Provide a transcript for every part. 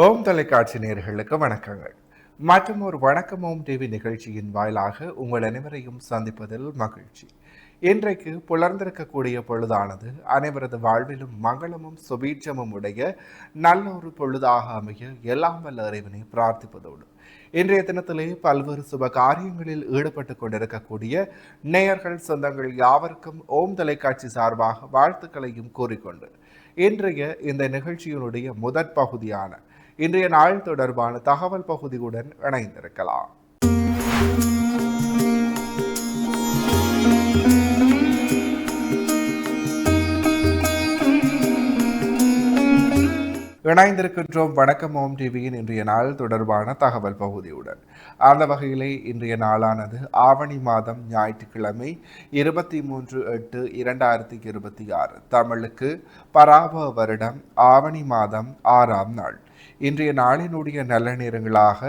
ஓம் தொலைக்காட்சி நேயர்களுக்கு வணக்கங்கள். மற்றும் ஒரு வணக்கம் ஓம் டிவி நிகழ்ச்சியின் வாயிலாக உங்கள் அனைவரையும் சந்திப்பதில் மகிழ்ச்சி. இன்றைக்கு புலர்ந்திருக்கக்கூடிய பொழுதானது அனைவரது வாழ்விலும் மங்களமும் சுபீட்சமும் உடைய நல்ல ஒரு பொழுதாக அமைய எல்லாம் வல்ல இறைவனை பிரார்த்திப்பதோடு இன்றைய தினத்திலே பல்வேறு சுப காரியங்களில் ஈடுபட்டு கொண்டிருக்கக்கூடிய நேயர்கள் சொந்தங்கள் யாவருக்கும் ஓம் தொலைக்காட்சி சார்பாக வாழ்த்துக்களையும் கூறிக்கொண்டு இன்றைய இந்த நிகழ்ச்சியினுடைய முதற் பகுதியான இன்றைய நாள் தொடர்பான தகவல் பகுதியுடன் இணைந்திருக்கலாம். இணைந்திருக்கின்றோம் வணக்கம் ஓம் டிவியின் இன்றைய நாள் தொடர்பான தகவல் பகுதியுடன். அந்த வகையிலே இன்றைய நாளானது ஆவணி மாதம் ஞாயிற்றுக்கிழமை 23/8/2026 தமிழுக்கு பராப வருடம் ஆவணி மாதம் 6ஆம் நாள். இன்றைய நாளினுடைய நல்ல நேரங்களாக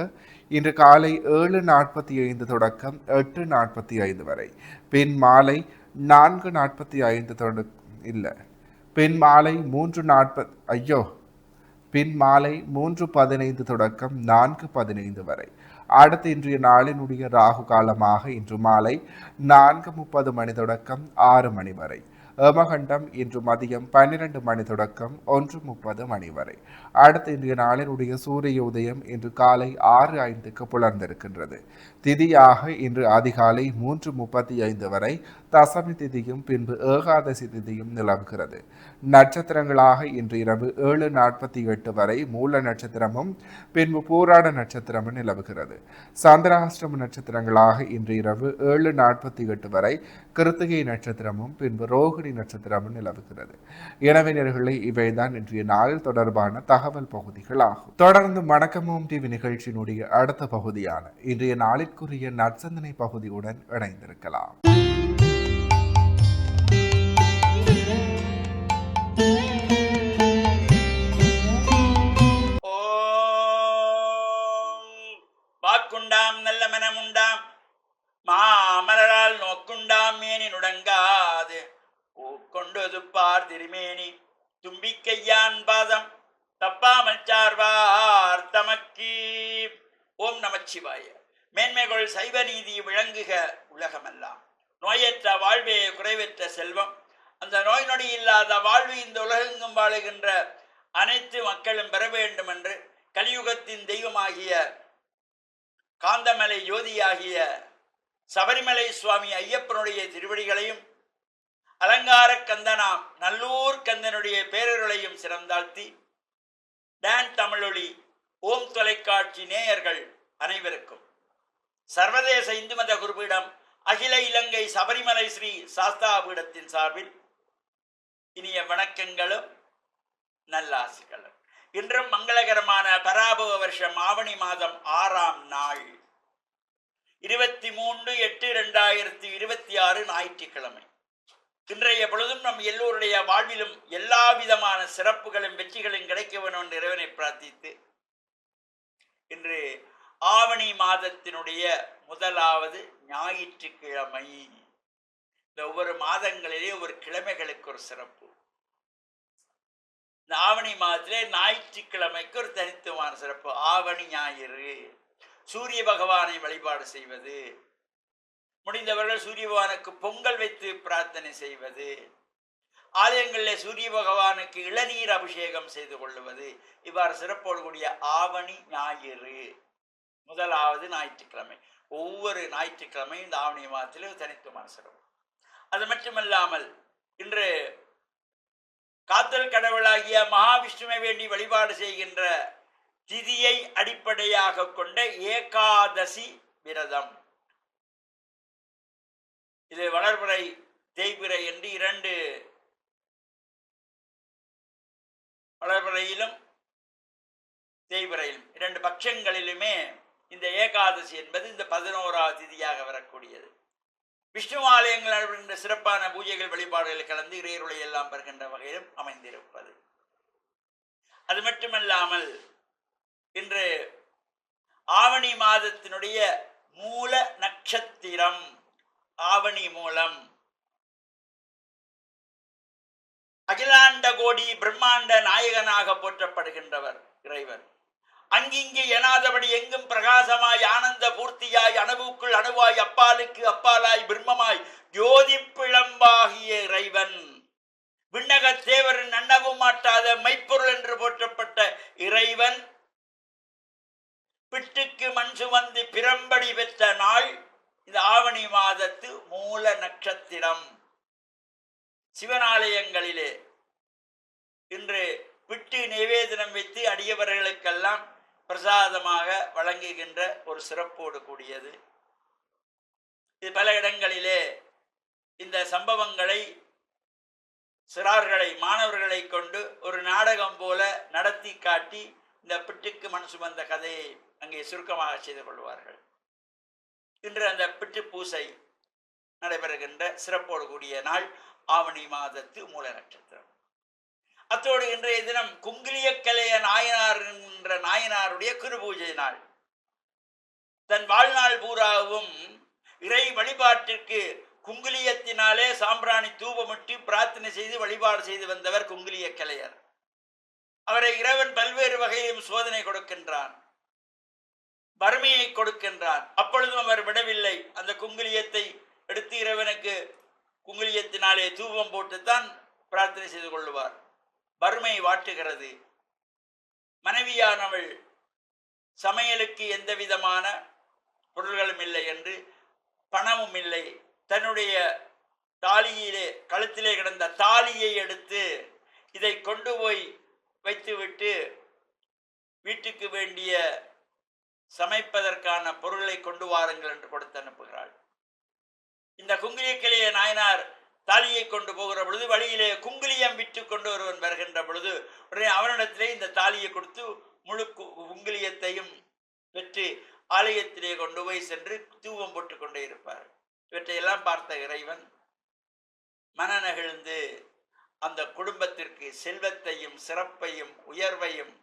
இன்று காலை 7:45 தொடக்கம் 8:45 வரை, பின் மாலை 4:45 இல்லை பின் மாலை 3:40 பின் மாலை 3:15 தொடக்கம் 4:15 வரை. அடுத்து இன்றைய நாளினுடைய ராகு காலமாக இன்று மாலை 4:30 மணி தொடக்கம் 6 மணி வரை. ஏமகண்டம் இன்று மதியம் 12 மணி தொடக்கம் 1:30 மணி வரை. அடுத்து இன்றைய நாளினுடைய சூரிய உதயம் இன்று காலை 6:05 புலர்ந்திருக்கின்றது. திதியாக இன்று அதிகாலை 3:35 வரை தசமி திதியும் பின்பு ஏகாதசி திதியும் நிலவுகிறது. நட்சத்திரங்களாக இன்று இரவு 7:48 வரை மூல நட்சத்திரமும் பின்பு பூராட நட்சத்திரமும் நிலவுகிறது. சந்திராஷ்டம நட்சத்திரங்களாக இன்று இரவு 7:48 வரை கிருத்திகை நட்சத்திரமும் பின்பு ரோகிணி நட்சத்திரமும் நிலவுகிறது. எனவே நேயர்களே, இவைதான் இன்றைய நாள் தொடர்பான தகவல் பகுதிகள் ஆகும். தொடர்ந்து வணக்கமும் டிவி நிகழ்ச்சியினுடைய அடுத்த பகுதியான இன்றைய நாளிற்குரிய நற்சந்தனை பகுதியுடன் இணைந்திருக்கலாம். வாக்குண்டாம் நல்ல மனமுண்டாம் மாமலரால் நோக்குண்டாம் மேனி நுடங்காது பூக்கொண்டது பார் திருமேனி தும்பிக்கையான் பாதம் தப்பாமல் சார்வார் தமக்கி. ஓம் நமச்சிவாய. மேன்மைகள் சைவ நீதி விளங்குக உலகமெல்லாம். நோயற்ற வாழ்வே குறைவற்ற செல்வம். அந்த நோய் நொடி இல்லாத வாழ்வு இந்த உலகெங்கும் வாழுகின்ற அனைத்து மக்களும் பெற வேண்டும் என்று கலியுகத்தின் தெய்வமாகிய காந்தமலை ஜோதியாகிய சபரிமலை சுவாமி ஐயப்பனுடைய திருவடிகளையும் அலங்கார கந்தனாம் நல்லூர் கந்தனுடைய பேரருளையும் சிறந்தாழ்த்தி டான் தமிழொலி ஓம் தொலைக்காட்சி நேயர்கள் அனைவருக்கும் சர்வதேச இந்து மத குருபீடம் அகில இலங்கை சபரிமலை ஸ்ரீ சாஸ்தா பீடத்தின் சார்பில் இனிய வணக்கங்களும் நல்லாசிகளும். இன்றும் மங்களகரமான பராபவ வருஷம் ஆவணி மாதம் 6ஆம் நாள் 23/8/2026 ஞாயிற்றுக்கிழமை. இன்றைய பொழுதும் நம் எல்லோருடைய வாழ்விலும் எல்லா விதமான சிறப்புகளும் வெற்றிகளும் கிடைக்க வேண்டும் என்று இறைவனை பிரார்த்தித்து இன்று ஆவணி மாதத்தினுடைய முதலாவது ஞாயிற்றுக்கிழமை. இந்த ஒவ்வொரு மாதங்களிலே ஒரு கிழமைகளுக்கு ஒரு சிறப்பு. இந்த ஆவணி மாதத்திலே ஞாயிற்றுக்கிழமைக்கு ஒரு தனித்துவமான சிறப்பு. ஆவணி ஞாயிறு சூரிய பகவானை வழிபாடு செய்வது, முடிந்தவர்கள் சூரிய பகவானுக்கு பொங்கல் வைத்து பிரார்த்தனை செய்வது, ஆலயங்களில் சூரிய பகவானுக்கு இளநீர் அபிஷேகம் செய்து கொள்ளுவது, இவ்வாறு சிறப்போடு கூடிய ஆவணி ஞாயிறு முதலாவது ஞாயிற்றுக்கிழமை. ஒவ்வொரு ஞாயிற்றுக்கிழமையும் இந்த ஆவணி மாதத்தில் தனித்துவமான சிறப்பு. அது மட்டுமல்லாமல் இன்று காத்தல் கடவுளாகிய மகாவிஷ்ணுவை வேண்டி வழிபாடு செய்கின்ற திதியை அடிப்படையாக கொண்ட ஏகாதசி விரதம். இது வளர்பிறை தேய்பிறை என்று இரண்டு, வளர்பிறையிலும் தேய்பிறையிலும் இரண்டு பட்சங்களிலுமே இந்த ஏகாதசி என்பது இந்த 11ஆவது திதியாக வரக்கூடியது. விஷ்ணு ஆலயங்கள் என்ற சிறப்பான பூஜைகள் வழிபாடுகள் கலந்து இறையருளை எல்லாம் பெறுகின்ற வகையிலும் அமைந்திருப்பது. அது மட்டுமல்லாமல் இன்று ஆவணி மாதத்தினுடைய மூல நட்சத்திரம் ஆவணி மூலம். அகிலாண்ட கோடி பிரம்மாண்ட நாயகனாக போற்றப்படுகின்றவர் இறைவன். அங்கிங்கு எனாதபடி எங்கும் பிரகாசமாய் ஆனந்த பூர்த்தியாய் அணுவுக்குள் அணுவாய் அப்பாலுக்கு அப்பாலாய் பிரம்மமாய் ஜோதி பிழம்பாகிய இறைவன், விண்ணக தேவரின் நன்னவும் மாட்டாத மெய்ப்பொருள் என்று போற்றப்பட்ட இறைவன் பிட்டுக்கு மண் சுமந்து பிரம்படி பெற்ற நாள் இந்த ஆவணி மாதத்து மூல நட்சத்திரம். சிவனாலயங்களிலே இன்று பிட்டு நிவேதனம் வைத்து அடியவர்களுக்கெல்லாம் பிரசாதமாக வழங்குகின்ற ஒரு சிறப்போடு கூடியது. இது பல இடங்களிலே இந்த சம்பவங்களை சிறார்களை மாணவர்களை கொண்டு ஒரு நாடகம் போல நடத்தி காட்டி இந்த பிட்டுக்கு மண் சுமந்த கதையை அங்கே சுருக்கமாக செய்து கொள்வார்கள். இன்று அந்த பிட்டு பூசை நடைபெறுகின்ற சிறப்போடு கூடிய நாள் ஆவணி மாதத்து மூல நட்சத்திரம். அத்தோடு இன்றைய தினம் குங்கிலியக்கலைய நாயனார் என்ற நாயனாருடைய குருபூஜை நாள். தன் வாழ்நாள் பூராவும் இறை வழிபாட்டிற்கு குங்கிலியத்தினாலே சாம்பிராணி தூபமிட்டு பிரார்த்தனை செய்து வழிபாடு செய்து வந்தவர் குங்கிலியக்கலையர். அவரை இறைவன் பல்வேறு வகையிலும் சோதனை கொடுக்கின்றான், வறுமையை கொடுக்கின்றான். அப்பொழுதும் அவர் விடவில்லை. அந்த குங்கிலியத்தை எடுத்து இறைவனுக்கு குங்கிலியத்தினாலே தூபம் போட்டுத்தான் பிரார்த்தனை செய்து கொள்ளுவார். வறுமை வாட்டுகிறது. மனைவியானவள் சமையலுக்கு எந்த விதமான பொருள்களும் இல்லை என்று, பணமும் இல்லை. தன்னுடைய தாலியிலே கழுத்திலே கிடந்த தாலியை எடுத்து இதை கொண்டு போய் வைத்துவிட்டு வீட்டுக்கு வேண்டிய சமைப்பதற்கான பொருளை கொண்டு வாருங்கள் என்று கொடுத்து அனுப்புகிறாள். இந்த குங்கிலியக்கலைய நாயனார் தாலியை கொண்டு போகிற பொழுது வழியிலே குங்கிலியம் விட்டு கொண்டு ஒருவன் வருகின்ற பொழுது உடனே அவனிடத்திலே இந்த தாலியை கொடுத்து முழு குங்கிலியத்தையும் பெற்று ஆலயத்திலே கொண்டு போய் சென்று தூவம் போட்டு கொண்டே இருப்பார். இவற்றையெல்லாம் பார்த்த இறைவன் மனநகிழ்ந்து அந்த குடும்பத்திற்கு செல்வத்தையும் சிறப்பையும் உயர்வையும்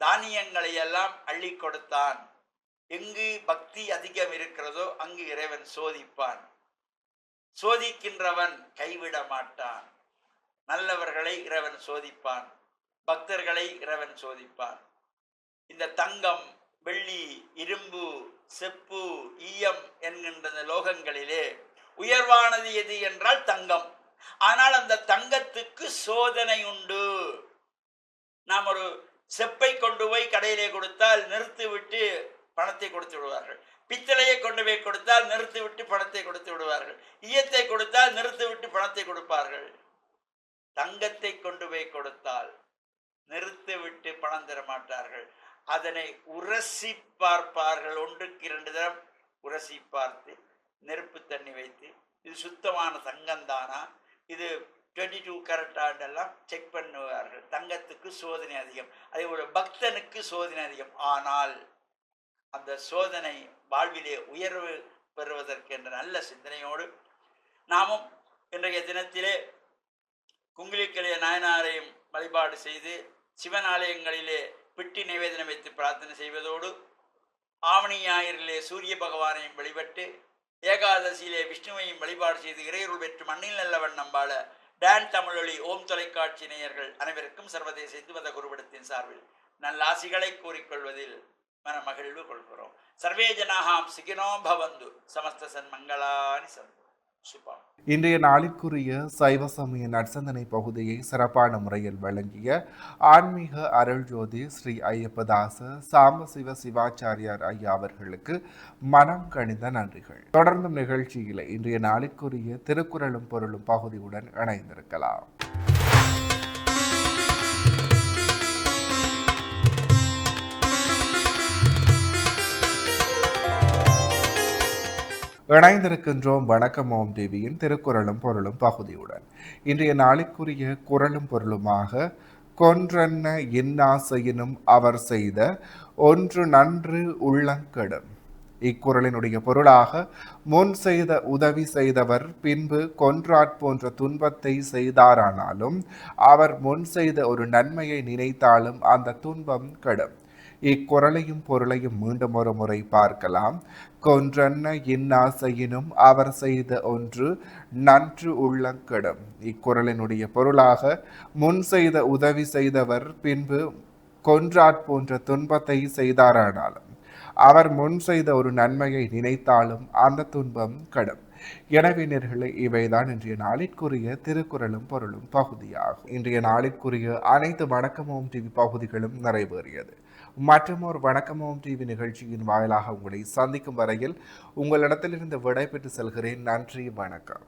தானியங்களை எல்லாம் அள்ளி கொடுத்தான். எங்கு பக்தி அதிகம் இருக்கிறதோ அங்கு இறைவன் சோதிப்பான். சோதிக்கின்றவன் கைவிட மாட்டான். நல்லவர்களை இறைவன் சோதிப்பான், பக்தர்களை இறைவன் சோதிப்பான். இந்த தங்கம், வெள்ளி, இரும்பு, செப்பு, ஈயம் என்கின்ற லோகங்களிலே உயர்வானது எது என்றால் தங்கம். ஆனால் அந்த தங்கத்துக்கு சோதனை உண்டு. நாம் ஒரு செப்பை கொண்டு போய் கடையிலே கொடுத்தால் நிறுத்திவிட்டு பணத்தை கொடுத்து விடுவார்கள். பித்தளையை கொண்டு போய் கொடுத்தால் நிறுத்திவிட்டு பணத்தை கொடுத்து விடுவார்கள். ஈயத்தை கொடுத்தால் நிறுத்திவிட்டு பணத்தை கொடுப்பார்கள். தங்கத்தை கொண்டு போய் கொடுத்தால் நிறுத்திவிட்டு பணம் தர மாட்டார்கள். அதனை உரசி பார்ப்பார்கள். ஒன்றுக்கு 2 தரம் உரசி பார்த்து நெருப்பு தண்ணி வைத்து இது சுத்தமான தங்கம்தானா, இது 22 கரட்டாண்டெல்லாம் செக் பண்ணுவார்கள். தங்கத்துக்கு சோதனை அதிகம். அதே போல பக்தனுக்கு சோதனை அதிகம். ஆனால் அந்த சோதனை வாழ்விலே உயர்வு பெறுவதற்கு என்ற நல்ல சிந்தனையோடு நாமும் இன்றைய தினத்திலே குங்கிலியக்கலைய நாயனாரையும் வழிபாடு செய்து சிவனாலயங்களிலே பிட்டி நிவேதனம் வைத்து பிரார்த்தனை செய்வதோடு ஆவணி ஞாயிறிலே சூரிய பகவானையும் வழிபட்டு ஏகாதசியிலே விஷ்ணுவையும் வழிபாடு செய்து இறையருள் பெற்று மண்ணில் நல்லவன் நம்பாள டான் தமிழொலி ஓம் தொலைக்காட்சி நேயர்கள் அனைவருக்கும் சர்வதேச இந்து மத குருவிடத்தின் சார்பில் நல்லாசிகளை கூறிக்கொள்வதில் மன மகிழ்வு கொள்கிறோம். சர்வே ஜனாஹாம் சிகினோ பவந்து சமஸ்த சன்மங்களானி சந்து. சுபம். இன்றைய நாளிற்குரிய சைவ சமய நற்சந்தனை பகுதியை சிறப்பான முறையில் வழங்கிய ஆன்மீக அருள்ஜோதி ஸ்ரீ ஐயப்பதாச சாம்பசிவ சிவாச்சாரியார் ஐயா அவர்களுக்கு மனம் கனிந்த நன்றிகள். தொடர்ந்தும் நிகழ்ச்சியில் இன்றைய நாளிற்குரிய திருக்குறளும் பொருளும் பகுதியுடன் இணைந்திருக்கலாம். இணைந்திருக்கின்றோம் வணக்கம் ஓம் டிவியின் திருக்குறளும் பொருளும் பகுதியுடன். இன்றைய நாளிற்குரிய குறளும் பொருளுமாக கொன்றன்ன இன்னாசையினும் அவர் செய்த ஒன்று நன்று உள்ளங்கெடும். இக்குறளினுடைய பொருளாக முன் செய்த உதவி செய்தவர் பின்பு கொன்றாற் போன்ற துன்பத்தை செய்தாரானாலும் அவர் முன் செய்த ஒரு நன்மையை நினைத்தாலும் அந்த துன்பம் கெடும். இக்குறளையும் பொருளையும் மீண்டும் ஒரு முறை பார்க்கலாம். கொன்றன்ன இன்னாசையினும் அவர் செய்த ஒன்று நன்று உள்ளங்கெடும். இக்குறளினுடைய பொருளாக முன் செய்த உதவி செய்தவர் பின்பு கொன்றாற் போன்ற துன்பத்தை செய்தாரானாலும் அவர் முன் செய்த ஒரு நன்மையை நினைத்தாலும் அந்த துன்பம் கடும். எனவே நேர்களே, இவைதான் இன்றைய நாளிற்குரிய திருக்குறளும் பொருளும் பகுதியாகும். இன்றைய நாளிற்குரிய அனைத்து வணக்கமோம் டிவி பகுதிகளும் நிறைவேறியது. மற்றும் ஒரு வணக்கமோம் டிவி நிகழ்ச்சியின் வாயிலாக உங்களை சந்திக்கும் வரையில் உங்களிடத்திலிருந்து விடைபெற்று செல்கிறேன். நன்றி, வணக்கம்.